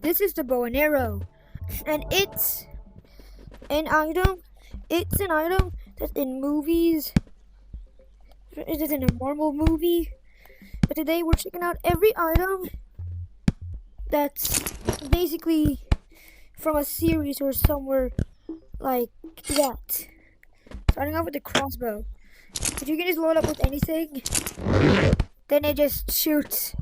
This is the bow and arrow, and it's an item. It's an item that's in movies. It is in a Marvel movie. But today we're checking out every item that's basically from a series or somewhere like that. Starting off with the crossbow. If you can just load up with anything, then it just shoots.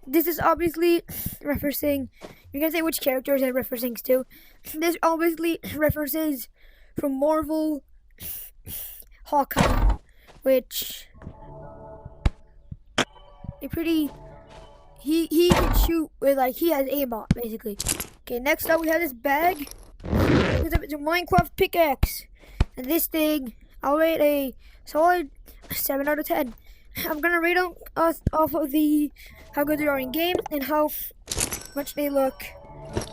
This is obviously referencing. You can say which characters it referencing to. This obviously references from Marvel Hawkeye, which a pretty he can shoot with he has aimbot basically. Okay, next up we have this bag. It's a Minecraft pickaxe, and this thing I'll rate a solid 7 out of 10. I'm gonna rate them off of the how good they are in game and how much they look,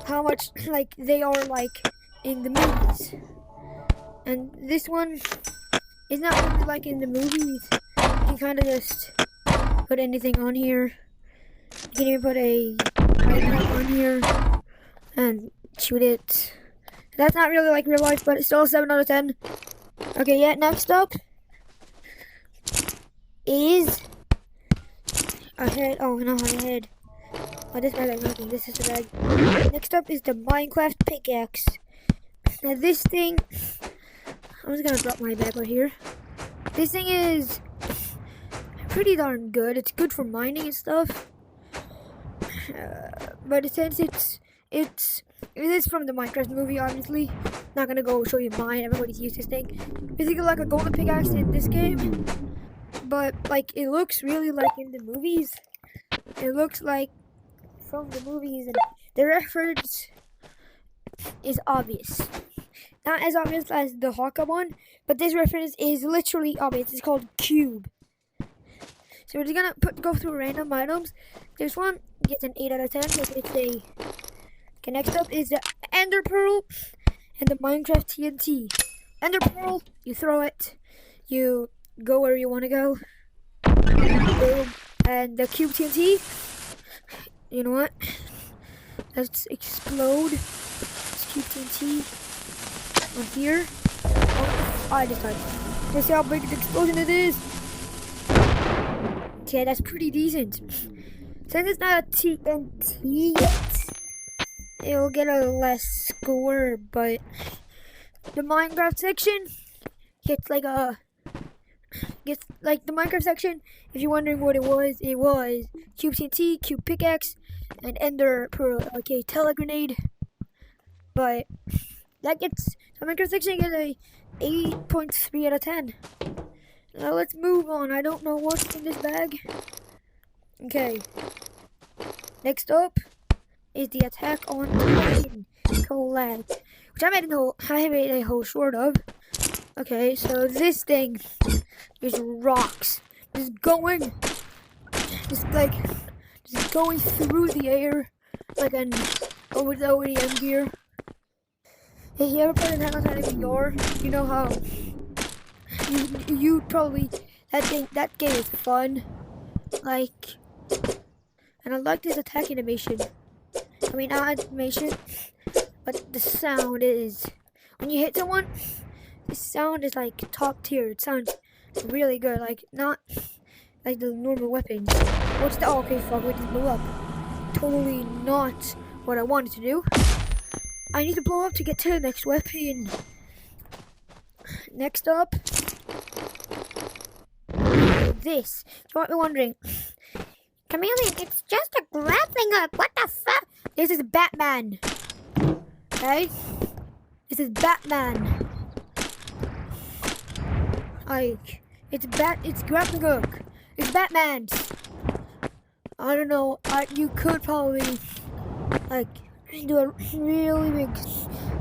how much they are in the movies. And this one is not really like in the movies. You can kind of just put anything on here. You can even put a iPad on here and shoot it. That's not really like real life, but it's still a 7 out of 10. Okay, yeah, next up is a head. Oh, no, a head. Oh, this bag is working. This is the bag. Next up is the Minecraft pickaxe. Now, this thing, I'm just gonna drop my bag right here. This thing is pretty darn good. It's good for mining and stuff. But since it is from the Minecraft movie, obviously. Not gonna go show you mine. Everybody's used this thing. Basically like a golden pickaxe in this game. But it looks really like in the movies. It looks like from the movies, and the reference is obvious. Not as obvious as the Hawkeye one, but this reference is literally obvious. It's called Cube. So we're just gonna go through random items. This one gets an 8 out of 10 because it's a. Okay, next up is the Ender Pearl and the Minecraft TNT. Ender Pearl, you throw it, you go where you want to go. Boom. And the Cube TNT, you know what? Let's explode this Cube TNT on here. Oh, I decided. Let's see how big the explosion it is. Okay, that's pretty decent. Since it's not a TNT yet, it'll get a less score, but the Minecraft section gets the Minecraft section. If you're wondering what it was Cube TNT, Cube pickaxe, and Ender Pearl. Okay, Telegrenade. But the Minecraft section gets a 8.3 out of 10. Now let's move on. I don't know what's in this bag. Okay. Next up is the Attack on Titan collab, which I made a whole short of. Okay, so this thing is rocks. Just going through the air like an OEM gear. If you ever played Attack on Titan VR, you know how you probably that game is fun. And I like this attack animation. I mean, not animation, but the sound is when you hit someone. The sound is top tier. It sounds really good. Not like the normal weapons. What's the? Oh, okay, fuck. We just blew up. Totally not what I wanted to do. I need to blow up to get to the next weapon. Next up, this. You might be wondering, Chameleon, it's just a grappling hook. What the fuck? This is Batman. Okay? This is Batman. It's grappling hook. It's Batman's. I don't know. You could probably do a really big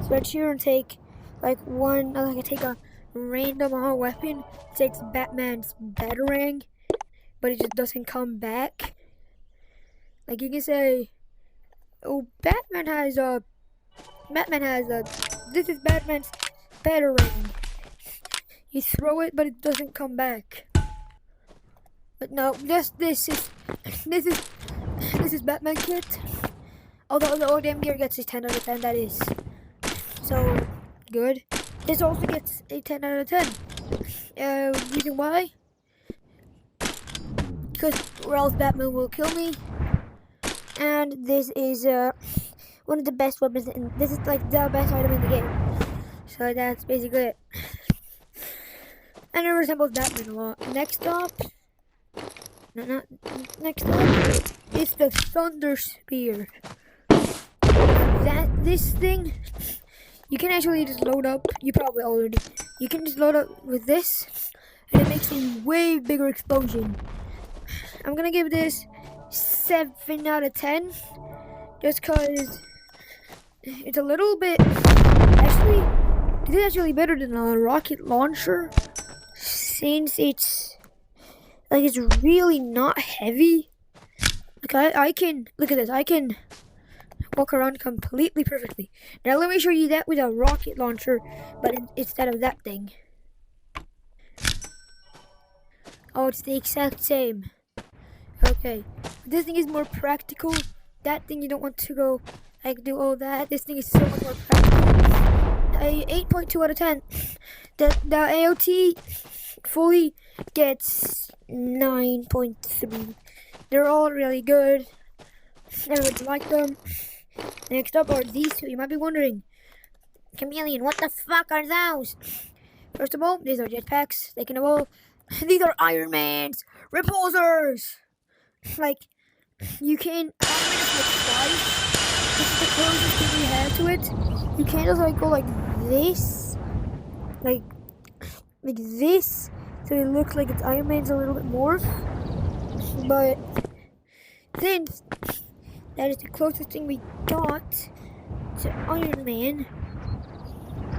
stretch here and take take a random weapon. It takes Batman's batarang, but it just doesn't come back. You can say, oh, Batman has a. This is Batman's batarang. You throw it, but it doesn't come back. But no, this is Batman kit. Although the ODM gear gets a 10 out of 10, that is so good. This also gets a 10 out of 10. Reason why? Because or else Batman will kill me. And this is one of the best weapons. This is like the best item in the game. So that's basically it. And it resembles Batman a lot. Next up, next up is the Thunder Spear. This thing, you can actually just load up. You probably already. You can just load up with this, and it makes a way bigger explosion. I'm gonna give this 7 out of 10, just cause it's a little bit. Actually, it is actually better than a rocket launcher, since it's like it's really not heavy. Like I can look at this. I can walk around completely perfectly. Now let me show you that with a rocket launcher, but instead of that thing. Oh, it's the exact same. Okay, this thing is more practical. That thing you don't want to go like do all that. This thing is so much more practical. A 8.2 out of 10. The AOT fully gets 9.3. They're all really good. I would like them. Next up are these two. You might be wondering, Chameleon, what the fuck are those? First of all, these are jetpacks. Second of all, these are Iron Man's repulsors. Like, you can fly. This is the closest thing we have to it. You can't just like go like this, like this, so it looks like it's Iron Man's a little bit more. But then that is the closest thing we got to Iron Man.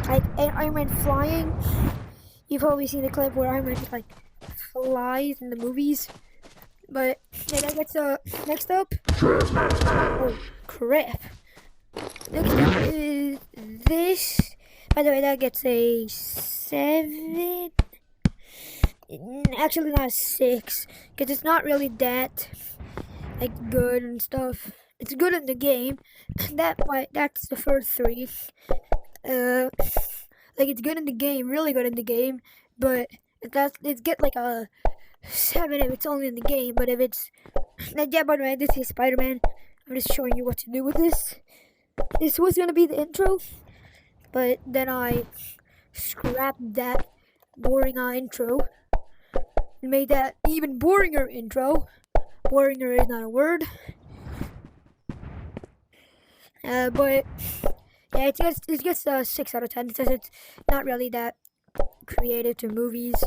Like Iron Man flying. You've probably seen a clip where Iron Man just like flies in the movies. But yeah, that gets next up. Oh crap! Next up is this. By the way, that gets a 7. Actually, not a 6, because it's not really that like good and stuff. It's good in the game. That's the first 3. Like it's good in the game, really good in the game. But it's get like a 7 if it's only in the game. But if it's yeah, by the way, this is Spider-Man. I'm just showing you what to do with this. This was gonna be the intro, but then I scrapped that boring intro and made that even boringer intro. Boringer is not a word. But yeah, it gets a 6 out of 10 because it's not really that creative to movies.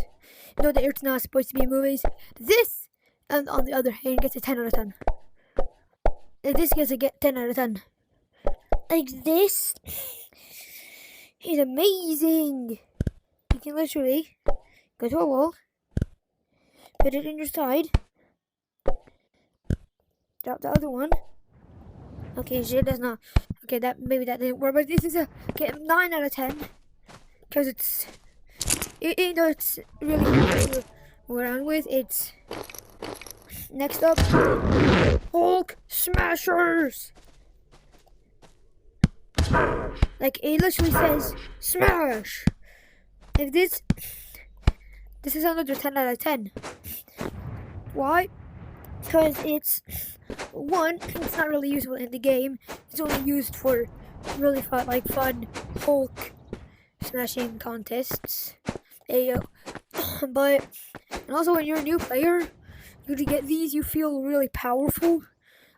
Though it's not supposed to be movies. This, and on the other hand, gets a 10 out of 10. This gets a 10 out of 10. Like this is amazing. You can literally go to a wall, put it in your side, drop the other one. Okay, shit, that's not. Okay, maybe that didn't work, but this is a 9 out of 10 because it's really hard to go around with. It's next up, Hulk Smashers. Like it literally says smash. If this is another 10 out of 10. Why? Because it's not really useful in the game. It's only used for really fun Hulk smashing contests. But and also when you're a new player, you get these, you feel really powerful.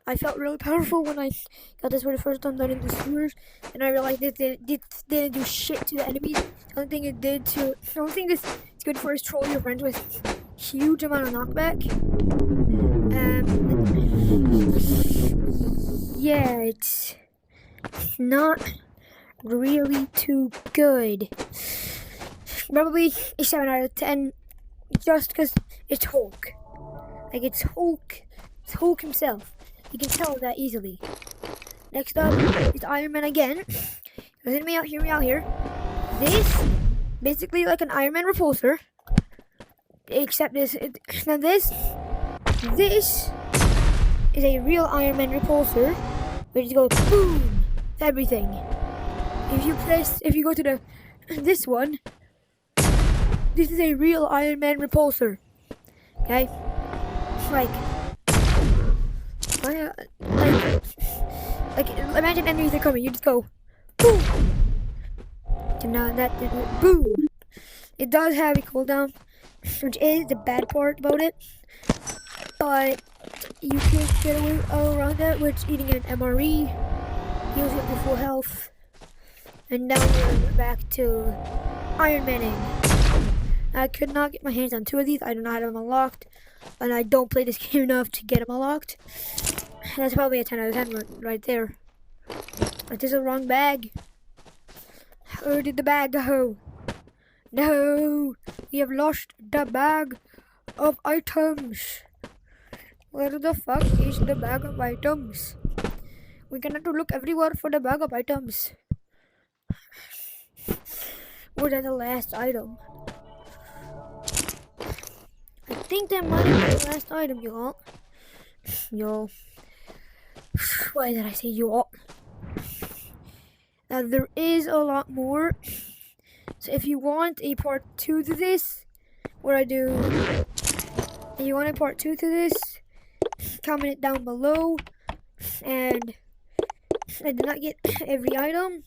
I felt really powerful when I got this for the first time down in the sewers, and I realized this didn't do shit to the enemies. The only thing this is good for is troll your friends with huge amount of knockback. Yeah, it's not really too good. Probably a 7 out of 10, just because it's Hulk. Like it's Hulk. It's Hulk himself. You can tell that easily. Next up is Iron Man again. Hear me out here. This, basically like an Iron Man repulsor. Except this is a real Iron Man repulsor. We just go boom to everything. If you go to this one, this is a real Iron Man repulsor. Okay, like imagine enemies are coming. You just go boom. And now boom. It does have a cooldown, which is the bad part about it. But you can get away around that with eating an MRE, heals you up to full health, and now we're back to Iron Manning. I could not get my hands on 2 of these. I do not have them unlocked, and I don't play this game enough to get them unlocked. That's probably a 10 out of 10 right there. But this is the wrong bag. Where did the bag go? No, we have lost the bag of items. Where the fuck is the bag of items? We're gonna have to look everywhere for the bag of items. Where's the last item? I think that might be the last item, y'all. Y'all. Why did I say y'all? Now there is a lot more. So if you want a part 2 to this, comment it down below. And I did not get every item,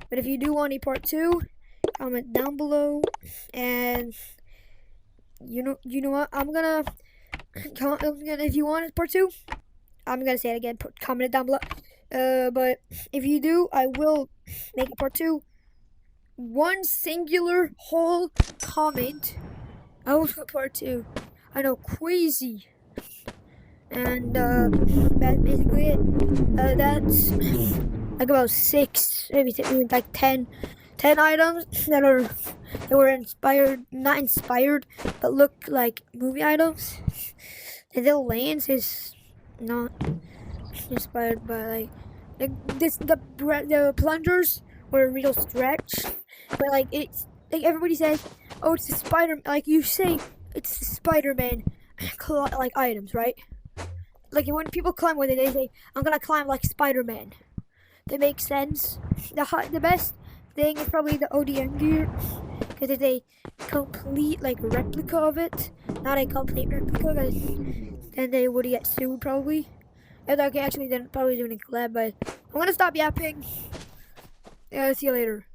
but if you do want a part 2, comment down below. And you know what? If you want a part 2, I'm gonna say it again. Comment it down below. But if you do, I will make a part 2. One singular whole comment. I will do part 2. I know, crazy. And that's basically it. That's like about 6, maybe like 10 items that were not inspired, but look like movie items. The little lance is not inspired by the plungers were a real stretch, but like it's like everybody says, oh, it's the you say it's the Spider-Man like items, right? Like when people climb with it, they say, I'm gonna climb like Spider-Man. That makes sense. The best thing is probably the ODM gear, because it's a complete like replica of it, not a complete replica, because then they would get sued probably. And okay, actually, they're probably doing a collab, but I'm gonna stop yapping. Yeah, see you later.